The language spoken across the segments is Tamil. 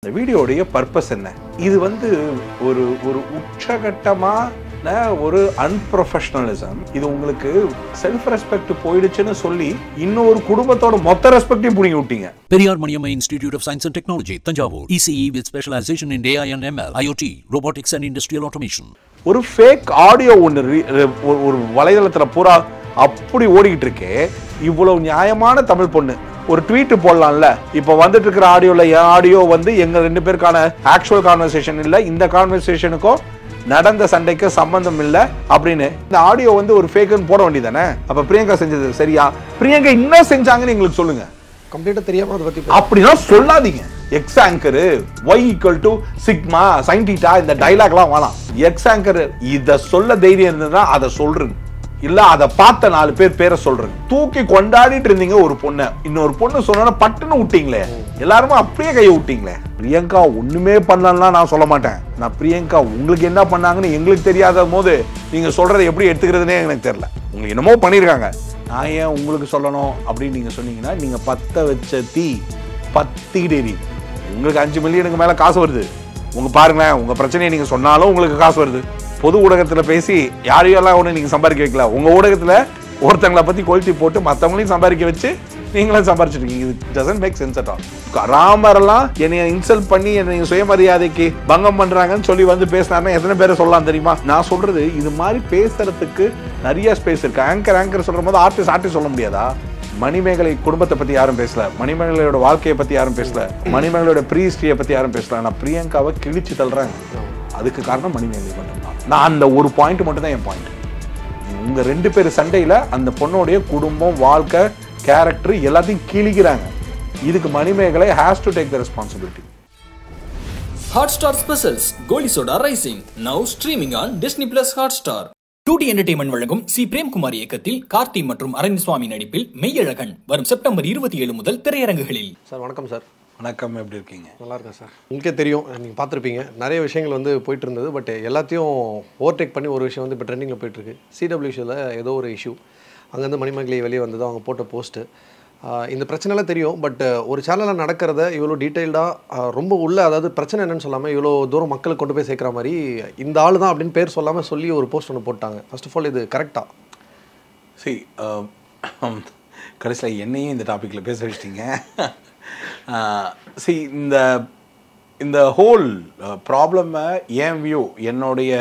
இந்த வீடியோடைய பர்பஸ் என்ன? இது வந்து ஒரு ஒரு உச்சகட்டமான ஒரு அன்ப்ரொஃபஷனலிசம். இது உங்களுக்கு செல்ஃப் ரெஸ்பெக்ட் போயிடுச்சுன்னு சொல்லி இன்னொரு குடும்பத்தோட மொத்த ரெஸ்பெக்டையும் புடிங்கி விட்டீங்க. Periyar Maniammai Institute of Science and Technology, Thanjavur. ECE with specialization in AI and ML, IoT, robotics and industrial automation. ஒரு ஃபேக் ஆடியோ ஒன்று ஒரு வலைதளத்தில் பூரா அப்படி ஓடிக்கிட்டு இருக்கே. இவ்வளவு நியாயமான தமிழ் பொண்ணு ஒரு ட்வீட் போடலாம்ல. இப்ப வந்துட்டு இருக்கிற ஆடியோல என் ஆடியோ வந்து எங்க ரெண்டு பேருக்கான ஆக்சுவல் கான்வர்சேஷன் இல்ல, இந்த கான்வர்சேஷனுக்கும் நடந்த சண்டைக்கு சம்பந்தம் இல்ல அப்படின்னு இந்த ஆடியோ வந்து ஒரு ஃபேக்னு போட வேண்டியதானே? அப்ப பிரியங்கா செஞ்சது சரியா? பிரியங்கா என்ன செஞ்சாங்கன்னு எங்களுக்கு சொல்லுங்க. கம்ப்ளீட்டா தெரியாம அதை பத்தி அப்படின்னா சொல்லாதீங்க. எக்ஸ் ஆங்கர் y = சிக்மா sin θ இந்த டயலாக்லாம் வேணாம். எக்ஸ் ஆங்கர் இத சொல்ல தைரியம் இருந்ததுன்னா அதை சொல்றேன், இல்ல அதை பார்த்த 4 பேர் பேரை சொல்றேன். தூக்கி கொண்டாடிட்டு இருந்தீங்க ஒரு பொண்ணை, இன்னொரு பொண்ணு சொன்னா பட்டுன்னு விட்டீங்களே, எல்லாருமே அப்படியே கையை விட்டீங்களே. பிரியங்கா ஒண்ணுமே பண்ணலாம் நான் சொல்ல மாட்டேன். நான் பிரியங்கா உங்களுக்கு என்ன பண்ணாங்கன்னு எங்களுக்கு தெரியாத போது நீங்க சொல்றதை எப்படி எடுத்துக்கிறதுனே எனக்கு தெரியல. உங்களுக்கு என்னமோ பண்ணிருக்காங்க, நான் ஏன் உங்களுக்கு சொல்லணும் அப்படின்னு நீங்க சொன்னீங்கன்னா நீங்க பத்த வச்ச தீ பத்திக்கிட்டு எரியுது. உங்களுக்கு 5 மில்லியனுக்கு மேல காசு வருது. உங்க பாருங்களேன், உங்க பிரச்சனையை நீங்க சொன்னாலும் உங்களுக்கு காசு வருது. பொது ஊடகத்துல பேசி யாரையெல்லாம் ஒண்ணு நீங்க சம்பாதிக்க வைக்கல. உங்க ஊடகத்துல ஒருத்தங்களை பத்தி கொளுத்தி போட்டு மத்தவங்களையும் சம்பாதிக்க வச்சு நீங்களும் சம்பாதிச்சிருக்கீங்க. இது doesn't make sense at all. ராமரெல்லாம் என்னைய இன்சல்ட் பண்ணி என்னை சுயமரியாதைக்கு பங்கம் பண்றாங்கன்னு சொல்லி வந்து பேசினாருன்னா எத்தனை பேரை சொல்லலாம் தெரியுமா? நான் சொல்றது இது மாதிரி பேசுறதுக்கு நிறைய ஸ்பேஸ் இருக்கு. ஆங்கர் சொல்ற போது ஆர்டிஸ்ட் சொல்ல முடியாதா? மணிமேகலை குடும்பத்தை பத்தி யாரும் பேசல, மணிமேகலையோட வாழ்க்கையை பத்தி யாரும் பேசல, மணிமேகலையோட ப்ரீஹிஸ்டரியை பத்தி யாரும் பேசல. நான் பிரியங்காவை கிழிச்சு தள்ளுறேன். அதுக்கு காரணம் மணிமேகலை மட்டும் தான். நான் அந்த ஒரு பாயிண்ட் மட்டும் தான் என் பாயிண்ட். உங்க 2 பேர் சண்டையில அந்த பொண்ணோடைய குடும்பம், வாழ்க்கை, கேரக்டர் எல்லாத்தையும் கிழிக்கிறாங்க. இதுக்கு Manimekalai has to take the responsibility. Hotstar Specials Goli Soda Rising now streaming on Disney Plus Hotstar. 2D Entertainment வழங்கும் சி பிரேம்குமார் இயக்கத்தில் கார்த்தி மற்றும் அரவிந்த்சுவாமி நடிப்பில் மெய்யழகன் வரும் செப்டம்பர் 27 முதல் திரையரங்குகளில். சார் வணக்கம் சார். வணக்கம், எப்படி இருக்கீங்க? நல்லா இருக்கேன் சார். உங்களுக்கே தெரியும், நீங்கள் பார்த்துருப்பீங்க, நிறைய விஷயங்கள் வந்து போயிட்டு இருந்தது. பட் எல்லாத்தையும் ஓவர்டேக் பண்ணி ஒரு விஷயம் வந்து இப்போ ட்ரெண்டிங்கில் போயிட்டுருக்கு. CWCல ஏதோ ஒரு இஷ்யூ, அங்கேருந்து மணிமேகலை வெளியே வந்தது, அவங்க போட்ட போஸ்ட்டு. இந்த பிரச்சனைலாம் தெரியும். பட் ஒரு சேனலில் நடக்கிறத இவ்வளோ டீட்டெயில்டாக ரொம்ப உள்ள, அதாவது பிரச்சனை என்னன்னு சொல்லாமல் இவ்வளோ தூரம் மக்களுக்கு கொண்டு போய் சேர்க்குற மாதிரி இந்த ஆள் தான் அப்படின்னு பேர் சொல்லாமல் சொல்லி ஒரு போஸ்ட் ஒன்று போட்டாங்க. ஃபர்ஸ்ட் ஆஃப் ஆல் இது கரெக்டாக? கடைசியில் என்னையும் இந்த டாப்பிக்கில் பேச வச்சிட்டிங்க. இந்த ஹோல் ப்ராப்ளமை என் வியூ, என்னுடைய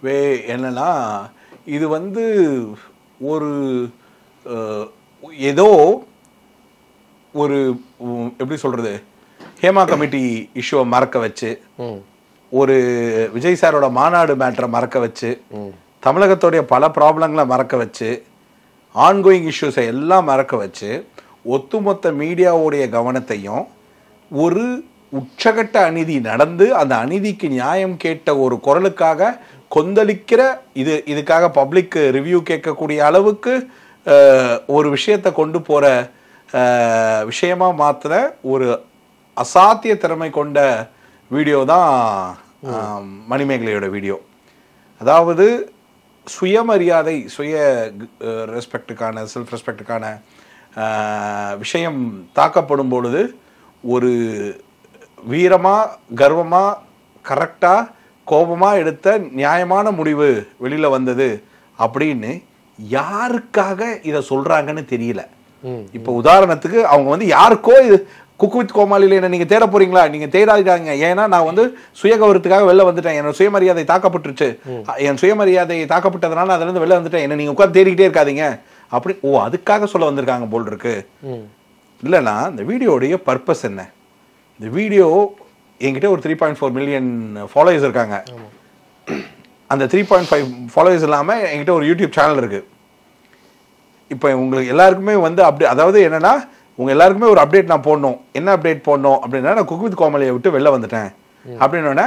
வே என்னன்னா, இது வந்து ஒரு ஏதோ ஒரு எப்படி சொல்கிறது, ஹேமா கமிட்டி இஷ்யூவை மறக்க வச்சு, ஒரு விஜய் சாரோட மாநாடு மேட்டரை மறக்க வச்சு, தமிழகத்தோடைய பல ப்ராப்ளங்களை மறக்க வச்சு, ஆன்கோயிங் இஷ்யூஸை எல்லாம் மறக்க வச்சு, ஒட்டுமொத்த மீடியாவுடைய கவனத்தையும் ஒரு உச்சகட்ட அநீதி நடந்து அந்த அநீதிக்கு நியாயம் கேட்ட ஒரு குரலுக்காக கொந்தளிக்கிற, இதுக்காக பப்ளிக் ரிவ்யூ கேட்கக்கூடிய அளவுக்கு ஒரு விஷயத்தை கொண்டு போகிற விஷயமா மாத்திர ஒரு அசாத்திய திறமை கொண்ட வீடியோ தான் மணிமேகலையோட வீடியோ. அதாவது சுயமரியாதை, சுய ரெஸ்பெக்டுக்கான, செல்ஃப் ரெஸ்பெக்டுக்கான விஷயம் தாக்கப்படும் பொழுது ஒரு வீரமாக, கர்வமாக, கரெக்டாக, கோபமாக எடுத்த நியாயமான முடிவு வெளியில் வந்தது அப்படின்னு யாருக்காக இதை சொல்கிறாங்கன்னு தெரியல. இப்போ உதாரணத்துக்கு அவங்க வந்து யாருக்கோ இது குக்கு வித் கோமாளியில் என்ன நீங்கள் தேட போகிறீங்களா? நீங்கள் தேடாதீங்க. ஏன்னா நான் வந்து சுயகௌரவத்துக்காக வெளில வந்துட்டேன், என்னோட சுயமரியாதை தாக்கப்பட்டுருச்சு, என் சுயமரியாதை தாக்கப்பட்டதுனால அதுலேருந்து வெளில வந்துட்டேன், என்ன நீங்கள் உட்காந்து தேடிக்கிட்டே இருக்காதீங்க அப்படி அதுக்காக சொல்ல வந்திருக்காங்க போல் இருக்கு. இல்லைனா இந்த வீடியோடைய பர்பஸ் என்ன? இந்த வீடியோ என்கிட்ட ஒரு 3.4 மில்லியன் ஃபாலோவர்ஸ் இருக்காங்க. அந்த 3.5 ஃபாலோவர்ஸ் இல்லாமல் என்கிட்ட ஒரு யூடியூப் சேனல் இருக்குது. இப்போ உங்களுக்கு எல்லாருக்குமே வந்து அதாவது என்னென்னா, உங்கள் எல்லாருக்குமே ஒரு அப்டேட் நான் போடணும். என்ன அப்டேட் போடணும் அப்படின்னா, நான் குக் வித் கோமாளியை விட்டு வெளில வந்துட்டேன் அப்படின்னோடனே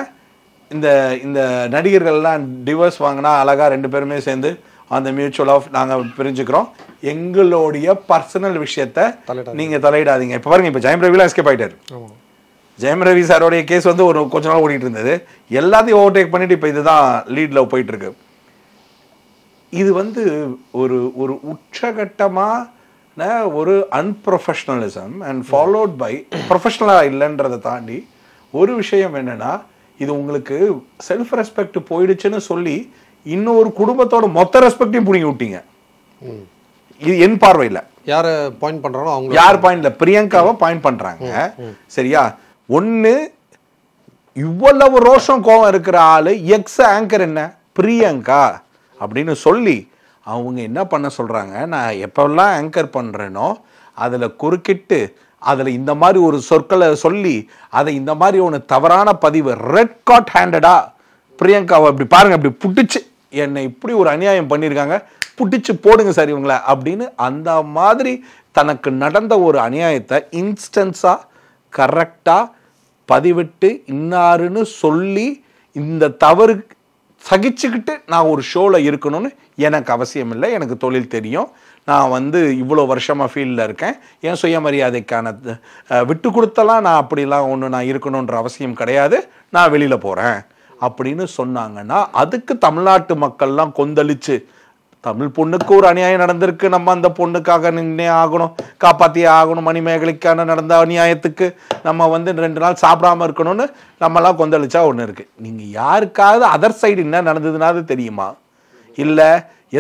இந்த நடிகர்கள்லாம் டிவோர்ஸ் வாங்கினா அழகாக 2 பேருமே சேர்ந்து அந்த மியூச்சுவல் ஆஃப் நாங்கள் பிரிஞ்சுக்கிறோம், எங்களுடைய பர்சனல் விஷயத்தை நீங்கள் தலையிடாதீங்க. இப்போ பாருங்க, இப்போ ஜெயம் ரவிலாம் எஸ்கேப் ஆகிட்டார். ஜெயம் ரவி சாரோடைய கேஸ் வந்து ஒரு கொஞ்ச நாள் ஓடிட்டு இருந்தது, எல்லாத்தையும் ஓவர்டேக் பண்ணிட்டு இப்போ இதுதான் லீடில் போயிட்டு இருக்கு. இது வந்து ஒரு உச்சகட்டமான ஒரு அன்ப்ரொஃபஷனலிசம் அண்ட் ஃபாலோட் பை ப்ரொஃபஷனலாக இல்லைன்றதை தாண்டி ஒரு விஷயம் என்னன்னா, இது உங்களுக்கு செல்ஃப் ரெஸ்பெக்ட் போயிடுச்சுன்னு சொல்லி இன்னொரு குடும்பத்தோட மொத்த ரெஸ்பெக்டையும் புடிங்கி விட்டீங்க. இது என் பார்வையில் யார பாயிண்ட் பண்றானோ அவங்க யார் பாயிண்ட்ல பிரியங்காவை பாயிண்ட் பண்றாங்க. சரியா? ஒன்னு இவ்வளவு ரோஷம் கோவம் இருக்கிற ஆளு எக்ஸ் ஆங்கர் என்ன பிரியங்கா அப்படின்னு சொல்லி அவங்க என்ன பண்ண சொல்றாங்க, நான் எப்பெல்லாம் ஆங்கர் பண்றேனோ அதுல குறுக்கிட்டு அதுல இந்த மாதிரி ஒரு சொற்களை சொல்லி அதை இந்த மாதிரி ஒன்று தவறான பதிவு ரெட் காட் ஹேண்டடா பிரியங்காவை இப்படி பாருங்க, இப்படி புட்டிச்சு என்னை இப்படி ஒரு அநியாயம் பண்ணியிருக்காங்க, புட்டிச்சு போடுங்க சார் இவங்கள அப்படின்னு அந்த மாதிரி தனக்கு நடந்த ஒரு அநியாயத்தை இன்ஸ்டன்ஸா கரெக்டா பதிவிட்டு இன்னாருன்னு சொல்லி இந்த தவறு சகிச்சுக்கிட்டு நான் ஒரு ஷோவில் இருக்கணும்னு எனக்கு அவசியம் இல்லை. எனக்கு தொழில் தெரியும், நான் வந்து இவ்வளோ வருஷமாக ஃபீல்டில் இருக்கேன், என் சுயமரியாதைக்கான விட்டு கொடுத்தலாம் நான் அப்படிலாம் ஒன்று நான் இருக்கணுன்ற அவசியம் கிடையாது, நான் வெளியில் போகிறேன் அப்படின்னு சொன்னாங்கன்னா அதுக்கு தமிழ்நாட்டு மக்கள்லாம் கொந்தளிச்சு தமிழ் பொண்ணுக்கு ஒரு அநியாயம் நடந்திருக்கு, நம்ம அந்த பொண்ணுக்காக நின்னே ஆகணும், காப்பாற்றியே ஆகணும், மணிமேகலைக்கான நடந்த அநியாயத்துக்கு நம்ம வந்து 2 நாள் சாப்பிடாம இருக்கணும்னு நம்மலாம் கொந்தளிச்சா ஒன்று இருக்கு. நீங்கள் யாருக்காவது அதர் சைடு என்ன நடந்ததுனாவது தெரியுமா? இல்லை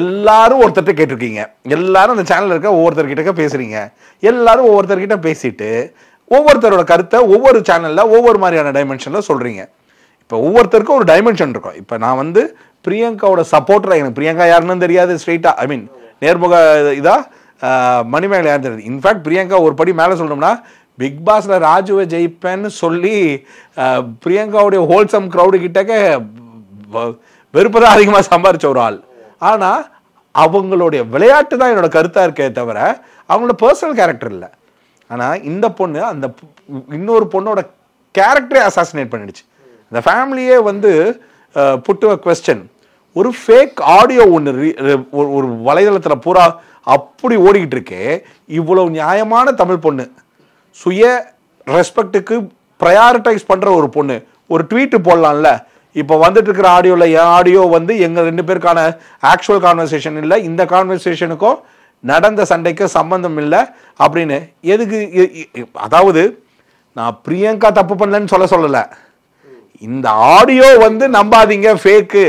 எல்லாரும் ஒருத்தர்கிட்ட கேட்டிருக்கீங்க, எல்லாரும் அந்த சேனலில் இருக்க ஒவ்வொருத்தர்கிட்ட பேசுறீங்க, எல்லாரும் ஒவ்வொருத்தர்கிட்ட பேசிட்டு ஒவ்வொருத்தரோட கருத்தை ஒவ்வொரு சேனலில் ஒவ்வொரு மாதிரியான டைமென்ஷனில் சொல்கிறீங்க. இப்போ ஒவ்வொருத்தருக்கும் ஒரு டைமென்ஷன் இருக்கும். இப்போ நான் வந்து பிரியங்காவோட சப்போர்ட்டராக, எனக்கு பிரியங்கா யாருன்னு தெரியாது ஸ்ட்ரெயிட்டா, ஐ மீன் நேர்முக இதா மணிமேகலை யாருன்னு தெரியாது. இன்ஃபேக்ட் பிரியங்கா ஒரு படி மேலே சொல்லணும்னா பிக் பாஸ்ல ராஜுவை ஜெயிப்பேன்னு சொல்லி பிரியங்காவுடைய ஹோல்சம் க்ரௌடு கிட்டக்க வெறுப்பதான் அதிகமாக சம்பாரிச்ச ஒரு ஆள். ஆனால் அவங்களுடைய விளையாட்டு தான் என்னோட கருத்தாக இருக்கே தவிர அவங்களோட பர்சனல் கேரக்டர் இல்லை. ஆனால் இந்த பொண்ணு அந்த இன்னொரு பொண்ணோட கேரக்டரே அசாசினேட் பண்ணிடுச்சு. இந்த ஃபேமிலியே வந்து புட் டு அ குவெஸ்டன். ஒரு ஃபேக் ஆடியோ ஒன்று ஒரு வலைதளத்தில் பூரா அப்படி ஓடிக்கிட்டு இருக்கே, இவ்வளவு நியாயமான தமிழ் பொண்ணு, சுய ரெஸ்பெக்டுக்கு ப்ரையாரிட்டைஸ் பண்ணுற ஒரு பொண்ணு ஒரு ட்வீட்டு போடலாம்ல. இப்போ வந்துட்டு இருக்கிற ஆடியோவில் என் ஆடியோ வந்து எங்கள் 2 பேருக்கான ஆக்சுவல் கான்வர்சேஷன் இல்லை, இந்த கான்வர்சேஷனுக்கும் நடந்த சண்டைக்கு சம்பந்தம் இல்லை அப்படின்னு எதுக்கு? அதாவது நான் பிரியங்கா தப்பு பண்ணலன்னு சொல்லலை, இந்த ஆடியோ வந்து நம்பாதீங்க ஃபேக்கு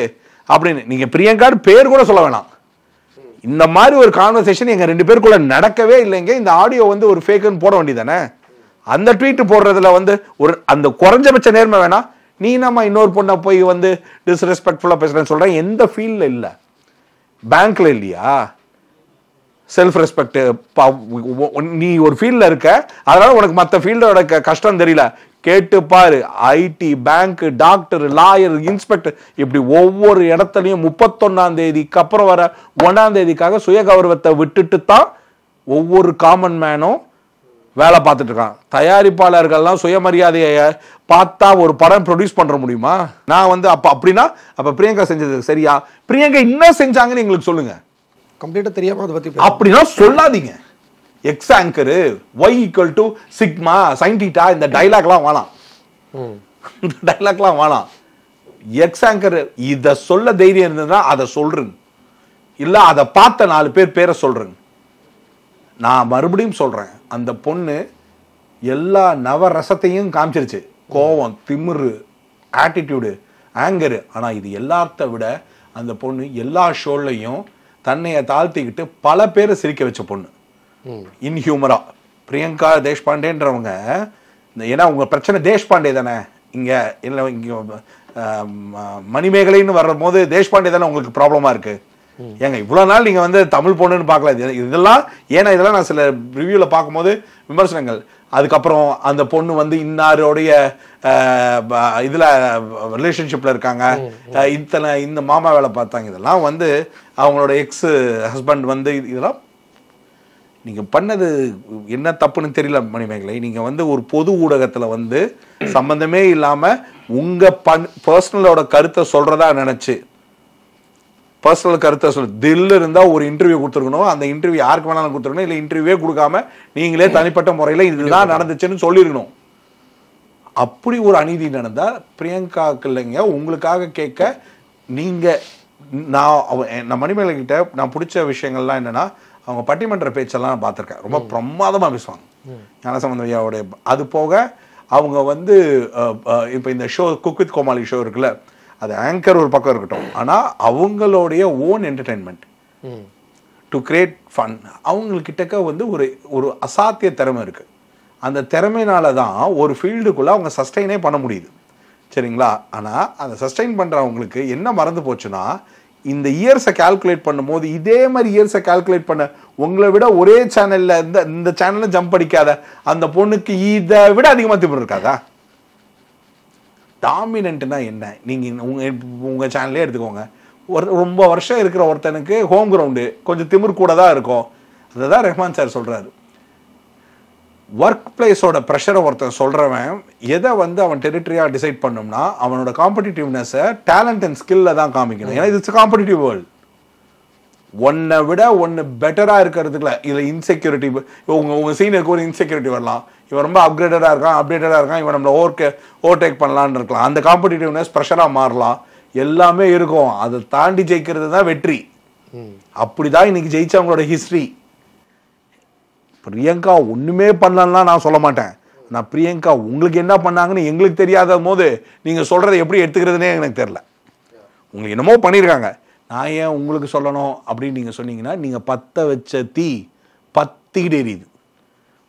அப்படின்னு. நீங்க பிரியங்கான்னு பேர் கூட சொல்ல வேணாம், இந்த மாதிரி ஒரு கான்வர்சேஷன் எங்க 2 பேருக்குள்ள நடக்கவே இல்லைங்க, இந்த ஆடியோ வந்து ஒரு ஃபேக்குன்னு போட வேண்டியதானே. அந்த ட்வீட் போடுறதுல வந்து ஒரு அந்த குறைஞ்சபட்ச நேர்மை வேணாம். நீ நம்ம இன்னொரு பொண்ணை போய் வந்து டிஸ்ரெஸ்பெக்ட்ஃபுல்லா பேசுறேன்னு சொல்றேன். எந்த ஃபீல்ட்ல இல்ல? பேங்க்ல இல்லையா? Self respect. நீ ஒரு ஃபீல்ட்ல இருக்க, அதனால உனக்கு மற்ற ஃபீல்டோட கஷ்டம் தெரியல. கேட்டு பாரு, IT, bank, doctor, lawyer, inspector, இப்படி ஒவ்வொரு இடத்துலையும் 31ஆம் தேதிக்கு அப்புறம் வர 1ஆம் தேதிக்காக சுய கௌரவத்தை விட்டுட்டு தான் ஒவ்வொரு காமன் மேனும் வேலை பார்த்துட்டு இருக்கான். தயாரிப்பாளர்கள்லாம் சுயமரியாதையை பார்த்தா ஒரு படம் ப்ரொடியூஸ் பண்ற முடியுமா? நான் வந்து அப்படின்னா அப்ப பிரியங்கா செஞ்சது சரியா? பிரியங்கா என்ன செஞ்சாங்கன்னு எங்களுக்கு சொல்லுங்க. கம்ப்ளீட்டா தெரியாம அதை பத்தி அப்படின்னா சொல்லாதீங்க. X anger y equal to sigma sine theta, இந்த டைலாக்லாம் வேணாம், இந்த டைலாக்லாம் வேணாம். எக்ஸ் ஆங்கர் இதை சொல்ல தைரியம் இருந்ததுன்னா அதை சொல்றேன், இல்ல அதை பார்த்த 4 பேர் பேரை சொல்றேன். நான் மறுபடியும் சொல்றேன், அந்த பொண்ணு எல்லா நவரசத்தையும் காமிச்சிருச்சு. கோவம், திமிரு, ஆட்டிடியூடு, ஆங்கரு. ஆனா இது எல்லாத்த விட அந்த பொண்ணு எல்லா ஷோலையும் தன்னைய தாழ்த்திக்கிட்டு பல பேரை சிரிக்க வச்ச பொண்ணு. இன்ஹியூமரா பிரியங்கா தேஷ்பாண்டேன்றவங்க, ஏன்னா உங்க பிரச்சனை தேஷ்பாண்டே தானே, இங்க இல்லை இங்க மணிமேகலைன்னு வர்ற போது தேஷ்பாண்டே தானே உங்களுக்கு ப்ராப்ளமா இருக்கு. ஏங்க இவ்வளவு நாள் நீங்க வந்து தமிழ் பொண்ணுன்னு பார்க்கல, இதெல்லாம் ஏன்னா இதெல்லாம் நான் சில ரிவ்யூல பார்க்கும்போது விமர்சனங்கள், அதுக்கப்புறம் அந்த பொண்ணு வந்து இன்னாருடைய இதுல ரிலேஷன்ஷிப்ல இருக்காங்க, இந்த மாமா வேலை பார்த்தாங்க, இதெல்லாம் வந்து அவங்களோட எக்ஸ் ஹஸ்பண்ட் வந்து இதெல்லாம் நீங்க பண்ணது என்ன தப்புன்னு தெரியல மணிமேகலை. நீங்க வந்து ஒரு பொது ஊடகத்துல வந்து சம்பந்தமே இல்லாம உங்க பர்சனலோட கருத்தை சொல்றதா நினைச்சு, பர்சனல் கருத்தை தில் இருந்தா ஒரு இன்டர்வியூ கொடுத்துருக்கணும். அந்த இன்டர்வியூ யாருக்கு வேணாலும் கொடுத்துருக்கணும், இல்லை இன்டர்வியூவே கொடுக்காம நீங்களே தனிப்பட்ட முறையில் இதுதான் நடந்துச்சுன்னு சொல்லியிருக்கணும். அப்படி ஒரு அநீதி நடந்தா பிரியங்காக்கு இல்லைங்க, உங்களுக்காக கேட்க. நீங்க நான் மணிமேகலை கிட்ட நான் பிடிச்ச விஷயங்கள்லாம் என்னன்னா, அவங்க பட்டிமன்ற பேச்செல்லாம் பார்த்துருக்கேன், ரொம்ப பிரமாதமாக பேசுவாங்க ஞானசம்பந்த ஐயாவுடைய. அது போக அவங்க வந்து இப்போ இந்த show cook with Komali show இருக்குல்ல, அது ஆங்கர் ஒரு பக்கம் இருக்கட்டும், ஆனால் அவங்களுடைய own entertainment to create fun அவங்கக்கிட்டக்க வந்து ஒரு ஒரு அசாத்திய திறமை இருக்குது. அந்த திறமையினால தான் ஒரு ஃபீல்டுக்குள்ளே அவங்க சஸ்டெயினே பண்ண முடியுது. சரிங்களா? ஆனால் அந்த சஸ்டெயின் பண்ணுறவங்களுக்கு என்ன மறந்து போச்சுன்னா, இந்த இயர்ஸை கால்குலேட் பண்ணும்போது இதே மாதிரி இயர்ஸை கால்குலேட் பண்ண உங்களை விட ஒரே சேனலில் இந்த சேனலில் ஜம்ப் அடிக்காத அந்த பொண்ணுக்கு இதை விட அதிகமாக திமிரு இருக்காதா? டாமினன்ட்னா என்ன? நீங்கள் உங்கள் சேனலே எடுத்துக்கோங்க. ரொம்ப வருஷம் இருக்கிற ஒருத்தனுக்கு ஹோம் கிரவுண்டு கொஞ்சம் திமிர் கூட தான் இருக்கும். அதை தான் ரஹ்மான் சார் சொல்கிறாரு. ஒர்க் பிளேஸோட ப்ரெஷரை ஒருத்தன் சொல்கிறவன் எதை வந்து அவன் டெரிட்டரியாக டிசைட் பண்ணோம்னா அவனோட காம்படிட்டிவ்னஸை டேலண்ட் அண்ட் ஸ்கில்ல தான் காமிக்கணும். ஏன்னா இது காம்படிட்டிவ் வேர்ல்டு. ஒன்றை விட ஒன்று பெட்டராக இருக்கிறதுக்குல இதில் இன்செக்யூரிட்டி, உங்கள் சீனியருக்கு ஒரு இன்செக்யூரிட்டி வரலாம், இவன் ரொம்ப அப்டேட்டடாக இருக்கான், இவன் நம்மளை ஓவர்டேக் பண்ணலான்னு இருக்கலாம். அந்த காம்படிட்டிவ்னஸ் ப்ரெஷராக மாறலாம், எல்லாமே இருக்கும். அதை தாண்டி ஜெயிக்கிறது தான் வெற்றி. அப்படிதான் இன்னைக்கு ஜெயிச்சவங்களோட ஹிஸ்ட்ரி. பிரியங்கா ஒன்றுமே பண்ணலாம் நான் சொல்ல மாட்டேன். நான் பிரியங்கா உங்களுக்கு என்ன பண்ணாங்கன்னு எங்களுக்கு தெரியாத போது நீங்கள் சொல்கிறத எப்படி எடுத்துக்கிறதுனே எனக்கு தெரில. உங்களுக்கு என்னமோ பண்ணியிருக்காங்க, நான் ஏன் உங்களுக்கு சொல்லணும் அப்படின்னு நீங்கள் சொன்னீங்கன்னா நீங்கள் பற்ற வச்ச தீ பத்திக்கிட்டு எரியுது.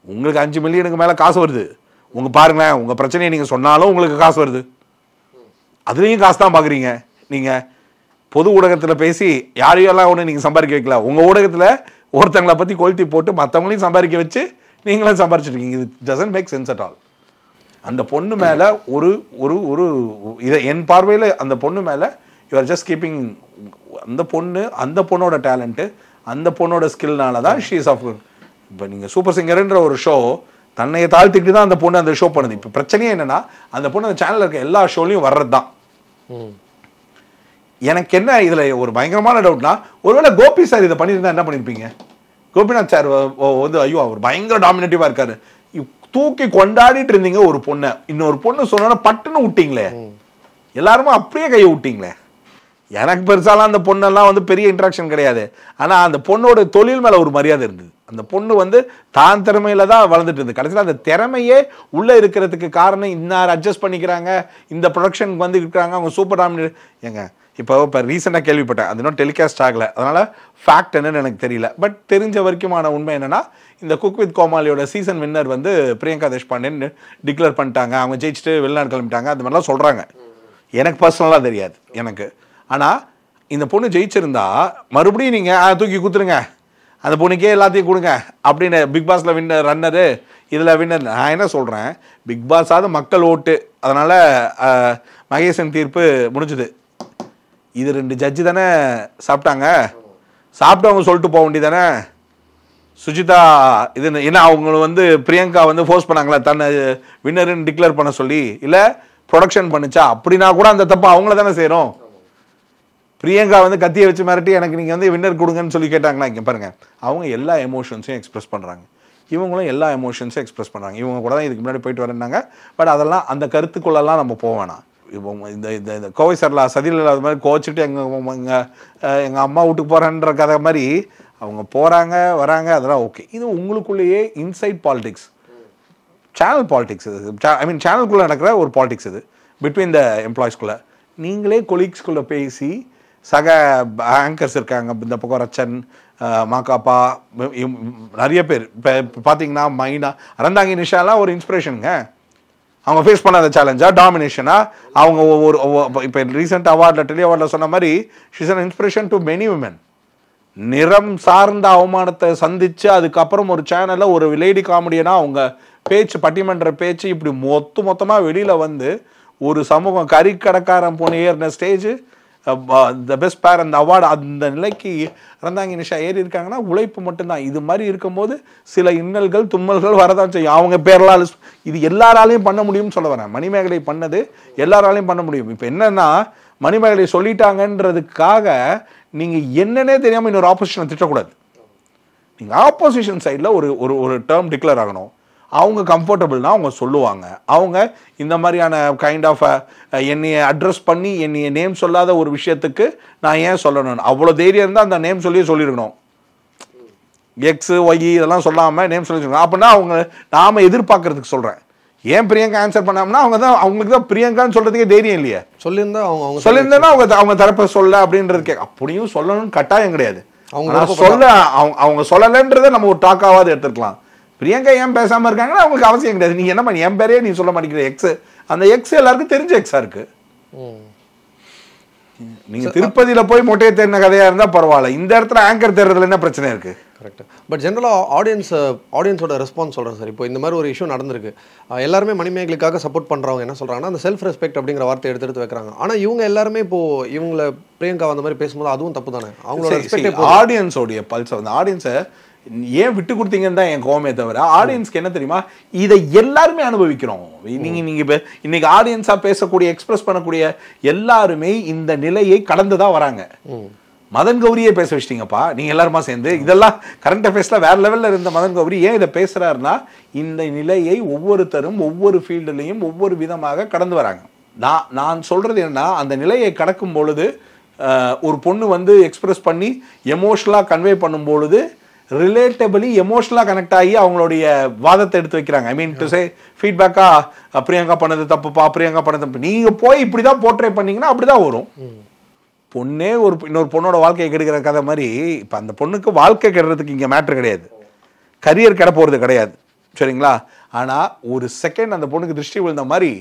உங்களுக்கு 5 மில்லியனுக்கு மேலே காசு வருது. உங்கள் பாருங்களேன், உங்கள் பிரச்சனையை நீங்கள் சொன்னாலும் உங்களுக்கு காசு வருது. அதுலேயும் காசு தான் பார்க்குறீங்க. நீங்கள் பொது ஊடகத்தில் பேசி யாரையெல்லாம் ஒன்று நீங்கள் சம்பாதிக்க வைக்கல. உங்கள் ஊடகத்தில் ஒருத்தங்களை பற்றி கொளுத்தி போட்டு மற்றவங்களையும் சம்பாதிக்க வச்சு நீங்களும் சம்பாரிச்சிருக்கீங்க. இது doesn't make sense at all. அந்த பொண்ணு மேலே ஒரு ஒரு ஒரு இதை என் பார்வையில் அந்த பொண்ணு மேலே யூ ஆர் ஜஸ்ட் கீப்பிங் அந்த பொண்ணோட டேலண்ட்டு அந்த பொண்ணோட ஸ்கில்னால தான் ஷீ இஸ் ஆஃப். இப்போ நீங்கள் சூப்பர் சிங்கர்ன்ற ஒரு ஷோ தன்னையை தாழ்த்திக்கிட்டு தான் அந்த பொண்ணு அந்த ஷோ பண்ணுது. இப்போ பிரச்சனையே என்னன்னா அந்த பொண்ணு அந்த சேனலில் இருக்க எல்லா ஷோலையும் வர்றது தான். எனக்கு என்ன இதில் ஒரு பயங்கரமான டவுட்னா, ஒருவேளை கோபி சார் இதை பண்ணியிருந்தா என்ன பண்ணியிருப்பீங்க? கோபிநாத் சார் வந்து ஐயோ அவர் பயங்கர டாமினேட்டிவாக இருக்காரு, தூக்கி கொண்டாடிட்டு இருந்தீங்க ஒரு பொண்ணை, இன்னொரு பொண்ணு சொன்னா பட்டுன்னு விட்டீங்களே, எல்லாருமே அப்படியே கையை விட்டீங்களே. எனக்கு பெருசாலாம் அந்த பொண்ணெல்லாம் வந்து பெரிய இன்ட்ராக்ஷன் கிடையாது. ஆனால் அந்த பொண்ணோட தொழில் மேலே ஒரு மரியாதை இருந்தது. அந்த பொண்ணு வந்து தான் திறமையில தான் வளர்ந்துட்டு இருந்தது. கடைசியில் அந்த திறமையே உள்ளே இருக்கிறதுக்கு காரணம் இன்னார் அட்ஜஸ்ட் பண்ணிக்கிறாங்க, இந்த ப்ரொடக்ஷனுக்கு வந்து இருக்கிறாங்க, அவங்க சூப்பர் டாமினேட். ஏங்க இப்போ ரீசெண்டாக கேள்விப்பட்டேன், அது இன்னும் டெலிகாஸ்ட் ஆகலை, அதனால் ஃபேக்ட் என்னன்னு எனக்கு தெரியல. பட் தெரிஞ்ச வரைக்குமான உண்மை என்னென்னா, இந்த குக் வித் கோமாளியோட சீசன் வின்னர் வந்து பிரியங்கா தேஷ்பாண்டேன்னு டிக்ளேர் பண்ணிட்டாங்க. அவங்க ஜெயிச்சுட்டு வெளிநாடு கிளம்பிட்டாங்க, அந்த மாதிரிலாம் சொல்கிறாங்க. எனக்கு பர்சனலாக தெரியாது எனக்கு. ஆனால் இந்த பொண்ணு ஜெயிச்சிருந்தா மறுபடியும் நீங்கள் தூக்கி குத்துருங்க, அந்த பொண்ணுக்கே எல்லாத்தையும் கொடுங்க அப்படின்னு பிக் பாஸில் வின்னர் ரன்னரு, இதில் வின்னர். நான் என்ன சொல்கிறேன், பிக் பாஸாவது மக்கள் ஓட்டு, அதனால் மகேசன் தீர்ப்பு முடிஞ்சுது. இது 2 ஜட்ஜு தானே சாப்பிட்டாங்க, சாப்பிட்டவங்க சொல்லிட்டு போக வேண்டியதானே. சுஜிதா இது என்ன அவங்க வந்து பிரியங்கா வந்து ஃபோர்ஸ் பண்ணாங்களா தன்னை வின்னருன்னு டிக்ளேர் பண்ண சொல்லி, இல்லை ப்ரொடக்ஷன் பண்ணுச்சா? அப்படின்னா கூட அந்த தப்பு அவங்கள தானே செய்கிறோம். பிரியங்கா வந்து கத்தியை வச்சு மிரட்டி எனக்கு நீங்கள் வந்து வின்னர் கொடுங்கன்னு சொல்லி கேட்டாங்கன்னா, இங்கே பாருங்கள், அவங்க எல்லா எமோஷன்ஸையும் எக்ஸ்பிரஸ் பண்ணுறாங்க, இவங்களும் எல்லா எமோஷன்ஸும் எக்ஸ்பிரஸ் பண்ணுறாங்க. இவங்க கூட தான் இதுக்கு முன்னாடி போயிட்டு வரேன்னாங்க. பட் அதெல்லாம் அந்த கருத்துக்குள்ளெல்லாம் நம்ம போக வேணாம். இப்போ இந்த கோவை சரலா சதியில் அது மாதிரி கோச்சிட்டு எங்கள் அம்மா வீட்டுக்கு போகிறேன்ற கதை மாதிரி அவங்க போகிறாங்க வராங்க, அதெல்லாம் ஓகே. இது உங்களுக்குள்ளேயே இன்சைட் பாலிடிக்ஸ், சேனல் பாலிடிக்ஸ் இது. ஐ மீன் சேனலுக்குள்ளே நடக்கிற ஒரு பாலிடிக்ஸ் இது, பிட்வீன் த எம்ப்ளாயிஸ்குள்ளே. நீங்களே கொலீக்ஸ்குள்ளே பேசி சக ஆங்கர்ஸ் இருக்காங்க, இந்த பக்கம் ரச்சன், மாக்காப்பா, நிறைய பேர். இப்போ பார்த்தீங்கன்னா மைனா, அறந்தாங்கி நிஷாலாம் ஒரு இன்ஸ்பிரேஷனுங்க. அவங்க ஃபேஸ் பண்ணாத சேலஞ்சா டாமினேஷனா, அவங்க ஒரு இப்போ ரீசெண்ட் அவார்டில் டெலி அவார்டில் சொன்ன மாதிரி she's an inspiration to many women. நிறம் சார்ந்த அவமானத்தை சந்தித்து அதுக்கப்புறம் ஒரு சேனலில் ஒரு லேடி காமெடியனா அவங்க பேச்சு, பட்டிமன்ற பேச்சு, இப்படி மொத்தமாக வெளியில் வந்து ஒரு சமூகம் கறிக்கடைக்காரன் போன ஏறின ஸ்டேஜு த பெஸ்ட் பேர் அந்த அவார்டு, அந்த நிலைக்கு இறந்தாங்க நிஷா ஏறி இருக்காங்கன்னா உழைப்பு மட்டும்தான். இது மாதிரி இருக்கும்போது சில இன்னல்கள் தும்மல்கள் வரதான் செய்யும். அவங்க பேரெல்லாம் இது எல்லாராலையும் பண்ண முடியும்னு சொல்ல வரேன். மணிமேகலை பண்ணது எல்லாராலையும் பண்ண முடியும். இப்போ என்னன்னா, மணிமேகலை சொல்லிட்டாங்கன்றதுக்காக நீங்கள் என்னன்னே தெரியாமல் இன்னொரு ஆப்போசிஷனை திட்டக்கூடாது. நீங்கள் ஆப்போசிஷன் சைடில் ஒரு டேர்ம் டிக்ளேர் ஆகணும். அவங்க கம்ஃபர்டபுள்னா அவங்க சொல்லுவாங்க. அவங்க இந்த மாதிரியான கைண்ட் ஆஃப் என்னையை அட்ரஸ் பண்ணி என்னைய நேம் சொல்லாத ஒரு விஷயத்துக்கு நான் ஏன் சொல்லணும், அவ்வளோ தைரியம் இருந்தால் அந்த நேம் சொல்லியிருக்கணும். எக்ஸு ஒய் இதெல்லாம் சொல்லாமல் நேம் சொல்லியிருக்கணும். அப்படின்னா அவங்க நாம் எதிர்பார்க்கறதுக்கு சொல்கிறேன். ஏன் பிரியங்கா ஆன்சர் பண்ணாமனா அவங்களுக்கு தான் பிரியங்கான்னு சொல்றதுக்கே தைரியம் இல்லையா? சொல்லியிருந்தா சொல்லியிருந்தா அவங்க தரப்ப சொல்ல அப்படின்றது அப்படியும் சொல்லணும்னு கட்டாயம் கிடையாது. அவங்க சொல்லலன்றதை நம்ம ஒரு டாக்காவது எடுத்துக்கலாம். பிரியங்கா ஏன் பேசாம இருக்காங்கன்னா அவங்களுக்கு அவசியம் கிடையாது. நீங்க என்ன பண்ணி என் பேரே நீ சொல்ல மாட்டேங்கிற எக்ஸ், அந்த எக்ஸ் எல்லாருக்கும் தெரிஞ்ச எக்ஸா இருக்கு. நீங்க திருப்பதியில போய் மொட்டையை தேடின கதையா இருந்தா பரவாயில்ல, இந்த இடத்துல ஆங்கர் தேடுறதுல என்ன பிரச்சனை இருக்கு? கரெக்ட். பட் ஜென்ரலாக ஆடியன்ஸோட ரெஸ்பான்ஸ் சொல்கிறேன் சார். இப்போ இந்த மாதிரி ஒரு இஷ்யூ நடந்திருக்கு, எல்லாருமே மணிமேகலைக்காக சப்போர்ட் பண்ணுறவங்க என்ன சொல்கிறாங்கன்னா அந்த செல்ஃப் ரெஸ்பெக்ட் அப்படிங்கிற வார்த்தை எடுத்து வைக்கிறாங்க. ஆனால் இவங்க எல்லாருமே இப்போது இவங்களை பிரியங்கா அந்த மாதிரி பேசும்போது அதுவும் தப்பு தானே? அவங்களோட ரெஸ்பெக்ட் ஆடியன்ஸோடைய பல்ஸ் வந்து ஆடியன்ஸை ஏன் விட்டு கொடுத்தீங்கன்னு தான் என் கோவமே தவிர, ஆடியன்ஸ்க்கு என்ன தெரியுமா, இதை எல்லாருமே அனுபவிக்கிறோம். நீங்க இப்ப இன்னைக்கு ஆடியன்ஸா பேசக்கூடிய எக்ஸ்பிரஸ் பண்ணக்கூடிய எல்லாருமே இந்த நிலையை கடந்துதான் வராங்க. மதன் கௌரியே பேச வச்சிட்டீங்கப்பா நீங்க எல்லாருமா சேர்ந்து. இதெல்லாம் கரண்ட் அஃபேர்ஸ்ல வேற லெவல்ல இருந்த மதன் கௌரி ஏன் இதை பேசுறாருன்னா, இந்த நிலையை ஒவ்வொருத்தரும் ஒவ்வொரு ஃபீல்டுலையும் ஒவ்வொரு விதமாக கடந்து வராங்க. நான் சொல்றது என்னன்னா, அந்த நிலையை கடக்கும் பொழுது ஒரு பொண்ணு வந்து எக்ஸ்பிரஸ் பண்ணி எமோஷனலா கன்வே பண்ணும் பொழுது ரிலேட்டபிளி எமோஷனலா கனெக்ட் ஆகி அவங்களுடைய வாதத்தை எடுத்து வைக்கிறாங்க. ஐ மீன் டு சே ஃபீட்பேக்கா பிரியங்கா பண்ணது தப்புப்பா, பிரியங்கா பண்ணது தப்பு, நீங்க போய் இப்படிதான் போர்ட்ரே பண்ணீங்கன்னா அப்படிதான் வரும். பொண்ணே இன்னொரு பொண்ணோட வாழ்க்கையை கெடுக்கிற கதை மாதிரி. இப்போ அந்த பொண்ணுக்கு வாழ்க்கை கெடுறதுக்கு இங்கே மேட்ரு கிடையாது, கரியர் கெட போகிறது கிடையாது, சரிங்களா? ஆனால் ஒரு செகண்ட் அந்த பொண்ணுக்கு திருஷ்டி விழுந்த மாதிரி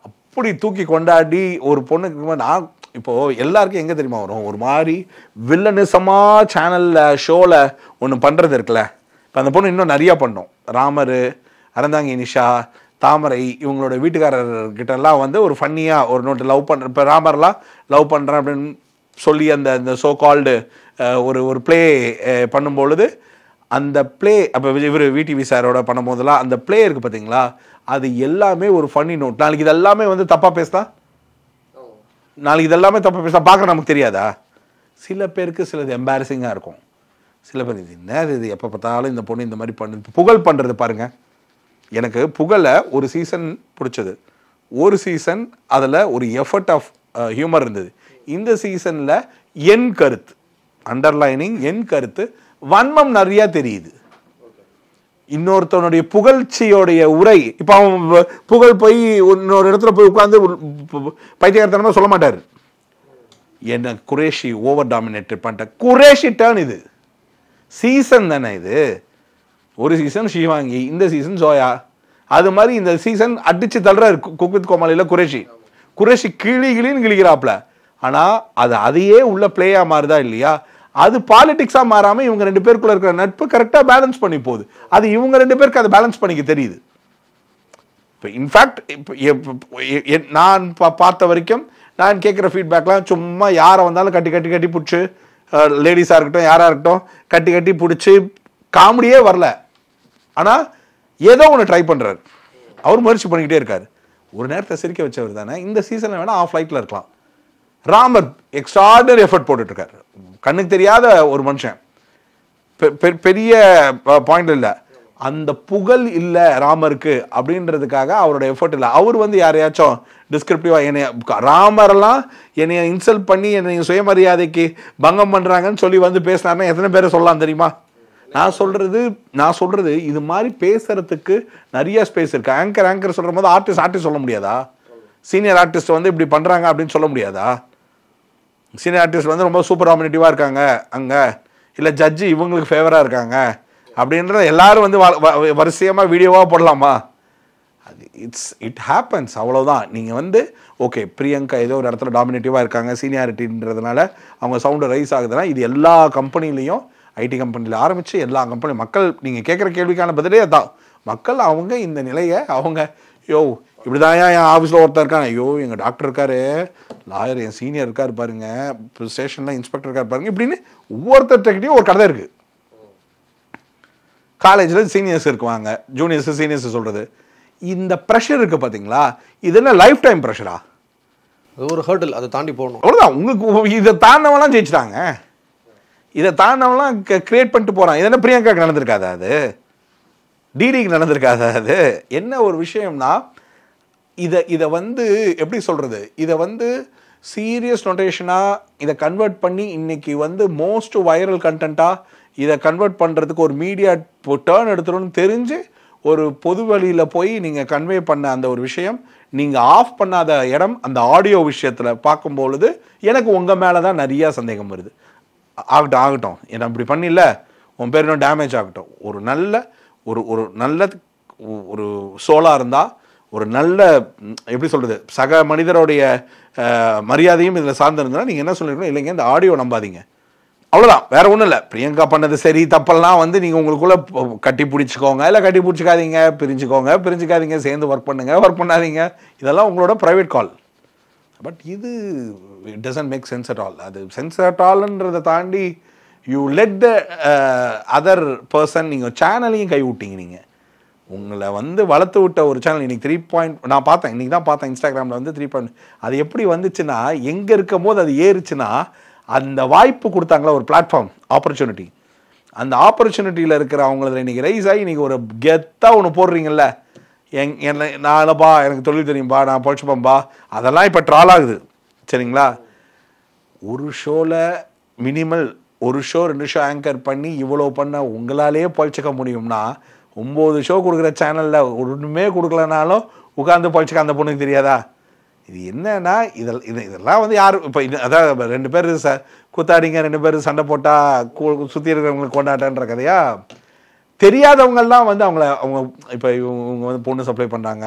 அப்படி தூக்கி கொண்டாடி ஒரு பொண்ணுக்கு நான் இப்போது எல்லாருக்கும் எங்கே தெரியுமா வரும், ஒரு மாதிரி வில்லனிசமாக சேனலில் ஷோவில் ஒன்று பண்ணுறது இருக்குல்ல. இப்போ அந்த பொண்ணு இன்னும் நிறையா பண்ணோம். ராமர், அறந்தாங்கி நிஷா, தாமரை இவங்களோட வீட்டுக்காரர்கிட்டலாம் வந்து ஒரு ஃபன்னியாக ஒரு நோட்டு லவ் பண்ணுற, இப்போ ராமர்லாம் லவ் பண்ணுறேன் அப்படின்னு சொல்லி அந்த ஸோ கால்டு ஒரு ப்ளே பண்ணும்பொழுது அந்த ப்ளே அப்போ இவர் விடிவி சாரோட பண்ணும்போதெல்லாம் அந்த ப்ளே இருக்குது பார்த்தீங்களா, அது எல்லாமே ஒரு ஃபன்னி நோட். நாளைக்கு இதெல்லாமே வந்து தப்பாக பேசலாம், நாளைக்கு இதெல்லாமே தப்பாக பேசலாம், பார்க்க நமக்கு தெரியாதா? சில பேருக்கு சிலது எம்பாரசிங்காக இருக்கும், சில பேர் இது என்ன இது எப்போ பார்த்தாலும் இந்த பொண்ணு இந்த மாதிரி பண்ணு புகழ் பண்ணுறது பாருங்கள். எனக்கு புகழை ஒரு சீசன் பிடிச்சது, ஒரு சீசன் அதில் ஒரு எஃபர்ட் ஆஃப் ஹியூமர் இருந்தது. இந்த சீசனில் என் கருத்து அண்டர்லைனிங், என் கருத்து வன்மம் நிறையா தெரியுது. இன்னொருத்தனுடைய புகழ்ச்சியோடைய உரை, இப்போ அவன் புகழ் போய் இன்னொரு இடத்துல போய் உட்காந்து பைத்தியக்காரத்தனமா சொல்ல மாட்டார், என்ன குரேஷி ஓவர் டாமினேட் பண்ணிட்ட குரேஷி டர்ன். இது சீசன் தானே, இது ஒரு சீசன் ஷிவாங்கி, இந்த சீசன் ஜோயா. அது மாதிரி இந்த சீசன் அடிச்சு தள்ளுறாரு குக் வித் கோமாளியில் குரேஷி கிளின்னு கிளிக்கிறாப்ல. ஆனால் அது அதையே உள்ள பிளேயா மாறுதா இல்லையா? அது பாலிடிக்ஸா மாறாம இவங்க ரெண்டு பேருக்குள்ள இருக்கிற நட்பு கரெக்டா பேலன்ஸ் பண்ணி போகுது. அது இவங்க ரெண்டு பேருக்கு அதை பேலன்ஸ் பண்ணிக்க தெரியுது. இப்போ இன்ஃபேக்ட் நான் பார்த்த வரைக்கும் நான் கேட்குற ஃபீட்பேக்லாம் சும்மா யாரை வந்தாலும் கட்டி பிடிச்சி, லேடிஸாக இருக்கட்டும் யாராக இருக்கட்டும் கட்டி பிடிச்சி காமெடியே வரல. ஆனால் ஏதோ ஒன்று ட்ரை பண்ணுறாரு, அவர் முயற்சி பண்ணிக்கிட்டே இருக்காரு. ஒரு நேரத்தை சிரிக்க வச்சவர் தானே. இந்த சீசனில் வேணால் ஆஃப் லைட்டில் இருக்கலாம். ராமர் எக்ஸ்ட்ராடனரி எஃபர்ட் போட்டுட்ருக்காரு, கண்ணுக்கு தெரியாத ஒரு மனுஷன், பெரிய பாயிண்ட் இல்லை. அந்த புகழ் இல்லை ராமருக்கு அப்படின்றதுக்காக அவரோட எஃபர்ட் இல்லை. அவர் வந்து யாரையாச்சும் டிஸ்கிரிப்டிவாக என்னை ராமரெல்லாம் என்னைய இன்சல்ட் பண்ணி என்னை சுயமரியாதைக்கு பங்கம் பண்ணுறாங்கன்னு சொல்லி வந்து பேசினாருன்னா எத்தனை பேரை சொல்லலாம் தெரியுமா? நான் சொல்றது இது மாதிரி பேசுறதுக்கு நிறைய ஸ்பேஸ் இருக்கு. ஆங்கர் சொல்ற போது ஆர்டிஸ்ட் சொல்ல முடியாதா? சீனியர் ஆர்டிஸ்ட் வந்து இப்படி பண்றாங்க அப்படின்னு சொல்ல முடியாதா? சீனியர் ஆர்டிஸ்ட் வந்து ரொம்ப சூப்பர் டாமினேட்டிவா இருக்காங்க அங்க, இல்ல ஜட்ஜி இவங்களுக்கு ஃபேவரா இருக்காங்க அப்படின்றத எல்லாரும் வந்து வரிசையமா வீடியோவா போடலாமா? அது இட் ஹேப்பன்ஸ், அவ்வளவுதான். நீங்க வந்து ஓகே பிரியங்கா ஏதோ ஒரு இடத்துல டாமினேட்டிவா இருக்காங்க சீனியாரிட்டின்றதுனால அவங்க சவுண்டு ரைஸ் ஆகுதுன்னா, இது எல்லா கம்பெனிலையும் ஐடி கம்பெனியில் ஆரம்பித்து எல்லா கம்பெனியும் மக்கள் நீங்கள் கேட்குற கேள்விக்கான பதிலே தான். மக்கள் அவங்க இந்த நிலையை அவங்க இப்படி தான் என் ஆஃபீஸில் ஒருத்தர் இருக்காங்க, எங்கள் டாக்டர் இருக்காரு, லாயர் என் சீனியர் இருக்கார் பாருங்க, ஸ்டேஷனில் இன்ஸ்பெக்டர் இருக்கார் பாருங்க, இப்படின்னு ஒவ்வொருத்தர்கிட்டையும் ஒரு கதை இருக்குது. காலேஜில் சீனியர்ஸ் இருக்குவாங்க, ஜூனியர்ஸ் சீனியர்ஸ் சொல்கிறது. இந்த ப்ரெஷர் இருக்குது பார்த்தீங்களா, இது என்ன லைஃப் டைம் ப்ரெஷரா? அது ஒரு ஹர்டில், அதை தாண்டி போகணும். அவ்வளோதான். உங்களுக்கு இதை தாண்டவெல்லாம் ஜெயிச்சிட்டாங்க, இதை தாண்டவெல்லாம் கிரியேட் பண்ணிட்டு போகிறான். இது என்ன பிரியங்காக்கு நடந்திருக்காதா? அது டிடிக்கு நடந்திருக்காதா? அது என்ன ஒரு விஷயம்னா, இதை வந்து எப்படி சொல்கிறது, இதை வந்து சீரியஸ் நோட்டேஷனாக இதை கன்வெர்ட் பண்ணி இன்னைக்கு வந்து மோஸ்ட் வைரல் கண்டென்ட்டாக இதை கன்வெர்ட் பண்ணுறதுக்கு ஒரு மீடியா டேர்ன் எடுத்துருன்னு தெரிஞ்சு ஒரு பொது வழியில் போய் நீங்கள் கன்வே பண்ண அந்த ஒரு விஷயம் நீங்கள் ஆஃப் பண்ணாத இடம் அந்த ஆடியோ விஷயத்தில் பார்க்கும்பொழுது எனக்கு உங்கள் மேலே தான் நிறையா சந்தேகம் வருது. ஆகட்டும் என்ன இப்படி பண்ணில உன் பேர் இன்னும் டேமேஜ் ஆகட்டும். ஒரு நல்ல ஒரு நல்ல ஒரு சோலாக இருந்தால் ஒரு நல்ல எப்படி சொல்கிறது சக மனிதருடைய மரியாதையும் இதில் சார்ந்திருந்தா நீங்கள் என்ன சொல்லிருக்கணும், இல்லைங்க இந்த ஆடியோ நம்பாதீங்க, அவ்வளோதான், வேற ஒன்றும் இல்லை. பிரியங்கா பண்ணது சரி தப்பெல்லாம் வந்து நீங்கள் உங்களுக்குள்ளே கட்டி பிடிச்சிக்கோங்க, இல்லை கட்டி பிடிச்சிக்காதீங்க, பிரிஞ்சுக்காதீங்க, சேர்ந்து ஒர்க் பண்ணாதீங்க, இதெல்லாம் உங்களோட ப்ரைவேட் கால். பட் இது it doesn't make sense at all. அது சென்ஸ் அட் ஆல்ன்றதை தாண்டி you let the other person, நீங்கள் சேனலையும் கை விட்டீங்க. நீங்கள் உங்களை வந்து வளர்த்து விட்ட ஒரு சேனல் இன்னைக்கு 3 நான் பார்த்தேன், இன்றைக்கி தான் பார்த்தேன் இன்ஸ்டாகிராமில் வந்து 3 அது எப்படி வந்துச்சுன்னா, எங்கே இருக்கும் போது அது ஏறுச்சுன்னா அந்த வாய்ப்பு கொடுத்தாங்களா ஒரு பிளாட்ஃபார்ம் ஆப்பர்ச்சுனிட்டி, அந்த ஆப்பர்ச்சுனிட்டியில் இருக்கிற அவங்கள இன்றைக்கி ரைஸ் ஆகி இன்றைக்கி ஒரு கெத்தாக ஒன்று போடுறீங்கல்ல, நான் இல்லைப்பா எனக்கு தொழில் தெரியும்பா நான் பொழைச்சிப்பேன்பா, அதெல்லாம் இப்போ ட்ரால் ஆகுது. சரிங்களா, ஒரு ஷோவில் மினிமல் 1 ஷோ 2 ஷோ ஆங்கர் பண்ணி இவ்வளோ பண்ண உங்களாலேயே பொழைச்சிக்க முடியும்னா 9 ஷோ கொடுக்குற சேனலில் ஒன்றுமே கொடுக்கலனாலும் உட்காந்து பொழைச்சிக்க அந்த பொண்ணுக்கு தெரியாதா? இது என்னன்னா இதெல்லாம் வந்து யார் இப்போ அதான் 2 பேர் கூத்தாடிங்க 2 பேர் சண்டை போட்டால் சுற்றி இருக்கிறவங்களுக்கு கொண்டாட்டன்ற கதையா? தெரியாதவங்கெல்லாம் வந்து அவங்க இப்போ இவங்க வந்து பொண்ணு சப்ளை பண்ணுறாங்க,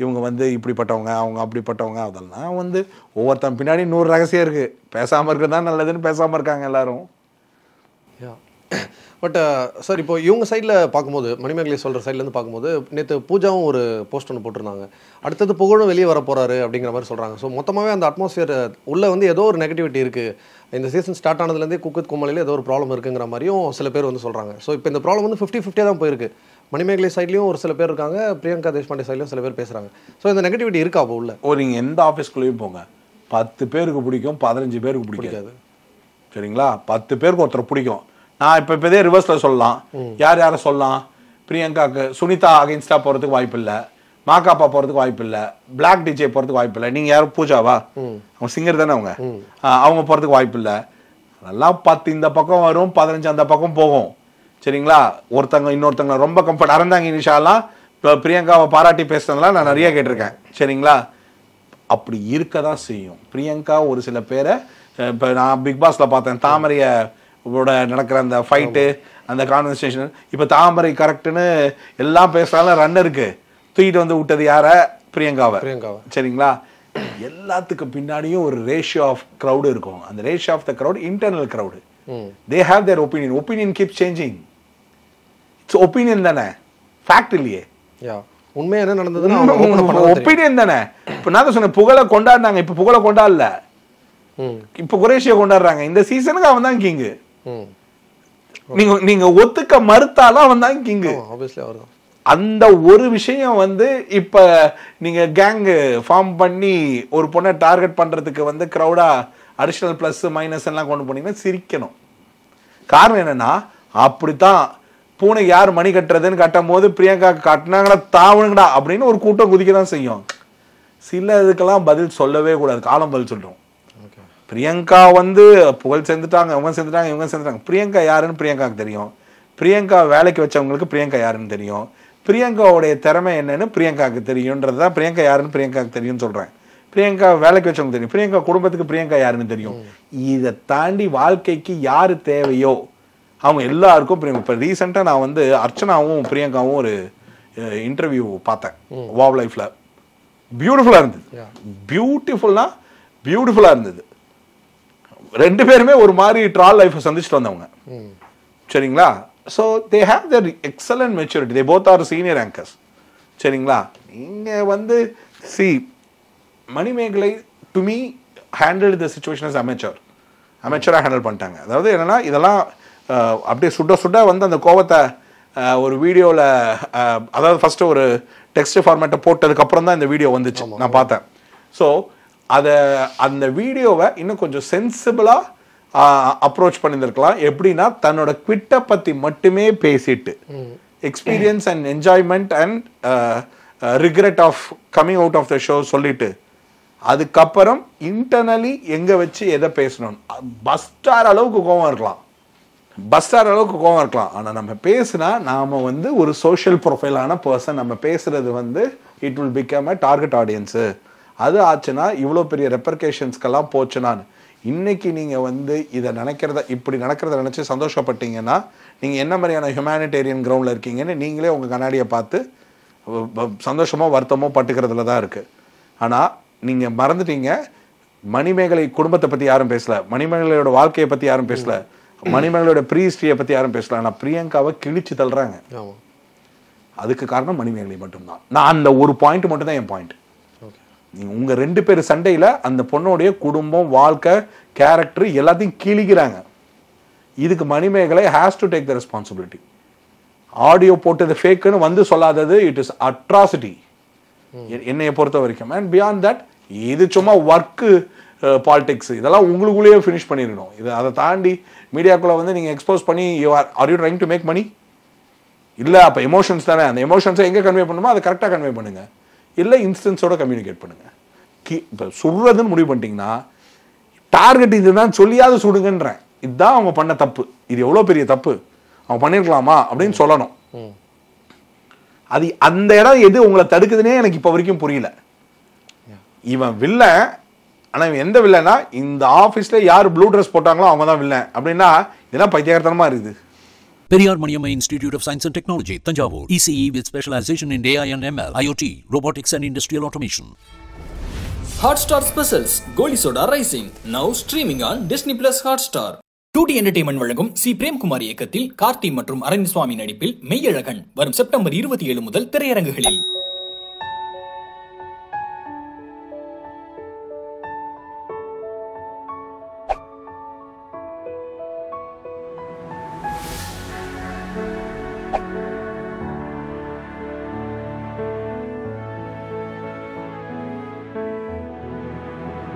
இவங்க வந்து இப்படிப்பட்டவங்க, அவங்க அப்படிப்பட்டவங்க, அதெல்லாம் வந்து ஒவ்வொருத்தன் பின்னாடி 100 ரகசியம் இருக்குது. பேசாமல் இருக்கிறது தான் நல்லதுன்னு பேசாமல் இருக்காங்க எல்லாரும். பட் சார் இப்போ இவங்க சைடில் பார்க்கும்போது, மணிமேகலை சொல்கிற சைட்லேருந்து பார்க்கும்போது, நேற்று பூஜாவும் ஒரு போஸ்ட் ஒன்று போட்டிருந்தாங்க, அடுத்தது புகழும் வெளியே வர போகிறாரு அப்படிங்கிற மாதிரி சொல்கிறாங்க. ஸோ மொத்தமாகவே அந்த அட்மாஸ்ஃபியர் உள்ளே வந்து ஏதோ ஒரு நெகட்டிவிட்டி இருக்குது, இந்த சீசன் ஸ்டார்ட் ஆனதுலேருந்தே குக் கும்மலையில் ஏதோ ஒரு ப்ராப்ளம் இருக்குங்கிற மாதிரியும் சில பேர் வந்து சொல்கிறாங்க. ஸோ இப்போ இந்த ப்ராப்ளம் வந்து 50-50 தான் போயிருக்கு. மணிமேகலை சைட்லேயும் ஒரு சில பேர் இருக்காங்க, பிரியங்கா தேஷ்பாண்டே சைட்லேயும் சில பேர் பேசுகிறாங்க. ஸோ இந்த நெகட்டிவிட்டி இருக்கா அப்போ உள்ள? நீங்கள் எந்த ஆஃபீஸ்க்குள்ளேயும் போங்க, 10 பேருக்கு பிடிக்கும், 15 பேருக்கு பிடிக்காது. சரிங்களா, 10 பேருக்கு ஒருத்தர் பிடிக்கும். நான் இப்போதே ரிவர்ஸில் சொல்லலாம், யாரை சொல்லலாம், பிரியங்காவுக்கு சுனிதா அகைன்ஸ்டாக போகிறதுக்கு வாய்ப்பு இல்லை, மாக்காப்பா போகிறதுக்கு வாய்ப்பு இல்லை, பிளாக் டிஜே போகிறதுக்கு வாய்ப்பு இல்லை. நீங்கள் யாரும் பூஜாவா, அவங்க சிங்கர் தானே, அவங்க போகிறதுக்கு வாய்ப்பு இல்லை. அதெல்லாம் 10 இந்த பக்கம் வரும், 15 அந்த பக்கம் போகும். சரிங்களா, ஒருத்தங்க இன்னொருத்தங்க ரொம்ப கம்ஃபர்ட் அறந்தாங்க. இனிஷாலாம் பிரியங்காவை பாராட்டி பேசுனதெல்லாம் நான் நிறைய கேட்டிருக்கேன். சரிங்களா, அப்படி இருக்க தான் செய்யும். பிரியங்கா ஒரு சில பேரை இப்போ நான் பிக் பாஸில் பார்த்தேன், தாமரையை நடக்கிற அந்த ஃபைட்டு அந்த கான்வர்சேஷன், இப்போ தாமரை கரெக்டுன்னு எல்லாம் பேசுறாலும் ரன்னருக்கு தூக்கிட்டு வந்து விட்டது யார? பிரியங்காவை. சரிங்களா, எல்லாத்துக்கும் பின்னாடியும் ஒரு ரேஷியோ ஆஃப் க்ரௌடு இருக்கும். அந்த ratio of the crowd internal crowd, they have their opinion keep changing. It's opinion தானே, ஃபேக்ட் இல்லையே. உண்மை என்ன நடந்ததுன்னா ஒப்பீனியன் தானே. இப்போ நான் தான் சொன்னேன், புகழை கொண்டாடினாங்க, இப்போ புகழை கொண்டாடல, இப்போ குரேஷியை கொண்டாடுறாங்க. இந்த சீசனுக்கு அவன் தான் கிங்கு. நீங்க ஒத்துக்க மறுத்தாலும் அவன் தான் கிங்கு. அந்த ஒரு விஷயம் வந்து இப்ப நீங்க கேங் ஃபார்ம் பண்ணி ஒரு பொண்ணை டார்கெட் பண்றதுக்கு வந்து கிரௌடா அடிஷனல் பிளஸ் மைனஸ் எல்லாம் கொண்டு போனீங்கன்னா சிரிக்கணும். காரணம் என்னன்னா, அப்படித்தான் பூனை யார் மணி கட்டுறதுன்னு கட்டும் போது பிரியங்கா கட்டினாங்களா தாவணுங்கடா அப்படின்னு ஒரு கூட்டம் குதிக்க தான் செய்யும். சில இதுக்கெல்லாம் பதில் சொல்லவே கூடாது, காலம் பதில் சொல்றோம். பிரியங்கா வந்து புகழ் சேர்ந்துட்டாங்க, அவங்க சேர்ந்துட்டாங்க, இவங்க சேர்ந்துட்டாங்க. பிரியங்கா யாருன்னு பிரியங்காவுக்கு தெரியும், பிரியங்கா வேலைக்கு வச்சவங்களுக்கு பிரியங்கா யாருன்னு தெரியும், பிரியங்காவுடைய திறமை என்னன்னு பிரியங்காவுக்கு தெரியும்ன்றது தான் பிரியங்கா யாருன்னு பிரியங்காவுக்கு தெரியும்னு சொல்கிறேன். பிரியங்கா வேலைக்கு வச்சவங்க தெரியும், பிரியங்கா குடும்பத்துக்கு பிரியங்கா யாருன்னு தெரியும். இதை தாண்டி வாழ்க்கைக்கு யார் தேவையோ அவங்க எல்லாருக்கும் பிரியங்கா. இப்போ ரீசெண்டாக நான் வந்து அர்ச்சனாவும் பிரியங்காவும் ஒரு இன்டர்வியூ பார்த்தேன் வாவ் லைஃப்பில். பியூட்டிஃபுல்லாக இருந்தது, பியூட்டிஃபுல்லாக இருந்தது. 2 பேருமே ஒரு மாதிரி ட்ரால் லைஃப்பை சந்திச்சுட்டு வந்தவங்க. சரிங்களா, so they have their excellent maturity, they both are senior anchors. சரிங்களா, நீங்கள் வந்து Manimegalai to me handle the situation as அமெச்சராக ஹேண்டில் பண்ணிட்டாங்க. அதாவது என்னென்னா, இதெல்லாம் அப்படியே சுட வந்து அந்த கோவத்தை ஒரு வீடியோவில், அதாவது ஃபஸ்ட்டு ஒரு டெக்ஸ்ட் ஃபார்மேட்டை போட்டதுக்கப்புறம் தான் இந்த வீடியோ வந்துச்சு, நான் பார்த்தேன். ஸோ அந்த வீடியோவை இன்னும் கொஞ்சம் சென்சிபிளாக அப்ரோச் பண்ணியிருந்திருக்கலாம். எப்படின்னா, தன்னோட குவிட்டை பற்றி மட்டுமே பேசிட்டு experience and enjoyment and regret of coming out of the show சொல்லிட்டு அதுக்கப்புறம் இன்டர்னலி எங்கே வச்சு எதை பேசணும், பஸ் ஸ்டார் அளவுக்கு கோவம் இருக்கலாம். பஸ் ஸ்டார் அளவுக்கு கோவம் இருக்கலாம். ஆனால் நம்ம பேசுனா நாம் வந்து ஒரு சோஷியல் ப்ரொஃபைலான பர்சன், நம்ம பேசுறது வந்து it will become a target audience. அது ஆச்சுன்னா இவ்வளோ பெரிய ரெப்பர்கேஷன்ஸ்க்கெல்லாம் போச்சுனான்னு இன்னைக்கு நீங்கள் வந்து இதை இப்படி நடக்கிறத நினச்சி சந்தோஷப்பட்டீங்கன்னா நீங்கள் என்ன மாதிரியான ஹியூமனிடேரியன் கிரவுண்டில் இருக்கீங்கன்னு நீங்களே உங்கள் கண்ணாடியை பார்த்து சந்தோஷமோ வருத்தமோ பட்டுக்கிறதுல தான் இருக்குது. ஆனால் நீங்கள் மறந்துட்டீங்க, மணிமேகலை குடும்பத்தை பற்றி யாரும் பேசலை, மணிமேகலையோட வாழ்க்கையை பற்றி யாரும் பேசலை, மணிமேகலையோட ப்ரீஸ்ட்ரியை பற்றி யாரும் பேசல. ஆனால் பிரியங்காவை கிழிச்சு தள்ளுறாங்க. அதுக்கு காரணம் மணிமேகலை மட்டும்தான். நான் அந்த ஒரு பாயிண்ட் மட்டும் தான் என் பாயிண்ட். உங்க 2 பேர் சண்டையில அந்த பொண்ணோடைய குடும்பம், வாழ்க்கை, கேரக்டர் எல்லாத்தையும் கிழிக்கிறாங்க. இதுக்கு Manimegalai has to take the responsibility. Audio போட்டது ஃபேக்குன்னு வந்து சொல்லாதது இட் இஸ் அட்ராசிட்டி என்னைய பொறுத்த வரைக்கும். அண்ட் பியாண்ட் தட் இது சும்மா ஒர்க்கு பாலிடிக்ஸ் இதெல்லாம் உங்களுக்குள்ளேயே ஃபினிஷ் பண்ணிடணும். இது அதை தாண்டி மீடியாக்குள்ள வந்து நீங்கள் எக்ஸ்போஸ் பண்ணி are you trying to make money? இல்லை, அப்போ எமோஷன்ஸ் தானே, அந்த எமோஷன்ஸை எங்கே கன்வே பண்ணுமோ அதை கரெக்டாக கன்வே பண்ணுங்க, இல்லை இன்ஸ்டன்ஸோட கம்யூனிகேட் பண்ணுங்க. இப்போ சுடுறதுன்னு முடிவு பண்ணிட்டீங்கன்னா டார்கெட் இதுதான் சொல்லியாவது சுடுங்கன்றேன். இதுதான் அவங்க பண்ண தப்பு. இது எவ்வளோ பெரிய தப்பு, அவங்க பண்ணியிருக்கலாமா அப்படின்னு சொல்லணும். அது அந்த இடம் எது உங்களை தடுக்குதுன்னே எனக்கு இப்போ வரைக்கும் புரியல. இவன் வில்லன், ஆனால் இவன் எந்த வில்லனா, இந்த ஆஃபீஸில் யார் ப்ளூ ட்ரெஸ் போட்டாங்களோ அவங்க தான் வில்லன் அப்படின்னா இதெல்லாம் பைத்தியகாரத்தனமாக இருக்குது. Periyar Maniamma Institute of Science and Technology, Tanjavur. ECE with specialization in AI and ML, IoT, robotics and industrial automation. Hotstar Specials Goli Soda Rising now streaming on Disney Plus Hotstar. 2D Entertainment வழங்கும் சி பிரேம்குமார் இயக்கத்தில் கார்த்தி மற்றும் அரவிந்த் சுவாமி நடிப்பில் மெய்யழகன் வரும் செப்டம்பர் 27 முதல் திரையரங்குகளில்.